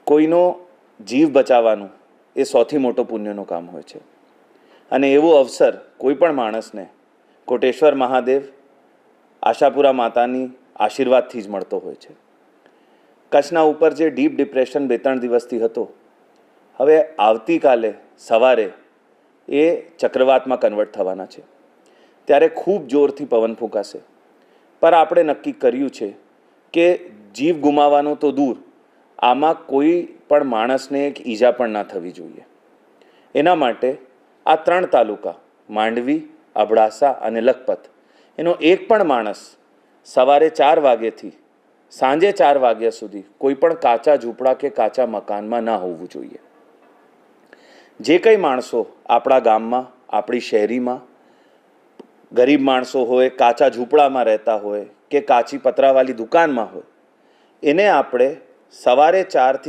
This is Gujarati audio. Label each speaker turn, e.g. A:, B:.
A: કોઈનો જીવ બચાવવાનું એ સૌથી મોટો પુણ્યનું કામ હોય છે. અને એવો અવસર કોઈ પણ માણસને કોટેશ્વર મહાદેવ, આશાપુરા માતાની આશીર્વાદથી જ મળતો હોય છે. કચ્છના ઉપર જે ડીપ ડિપ્રેશન 2-3 દિવસથી હતો, હવે આવતીકાલે સવારે એ ચક્રવાતમાં કન્વર્ટ થવાના છે. ત્યારે ખૂબ જોરથી પવન ફૂંકાશે. પર આપણે નક્કી કર્યું છે કે જીવ ગુમાવવાનું તો દૂર, આમાં કોઈ પણ માણસને એક ઈજા પણ ના થવી જોઈએ. એના માટે આ 3 તાલુકા માંડવી, અબડાસા અને લખપત એનો એક પણ માણસ સવારે 4 વાગ્યાથી સાંજે 4 વાગ્યા સુધી કોઈ પણ કાચા ઝૂંપડા કે કાચા મકાનમાં ના હોવું જોઈએ. જે કંઈ માણસો આપણા ગામમાં, આપણી શહેરીમાં ગરીબ માણસો હોય, કાચા ઝૂંપડામાં રહેતા હોય કે કાચી પતરાવાળી દુકાનમાં હોય, એને આપણે સવારે 4 થી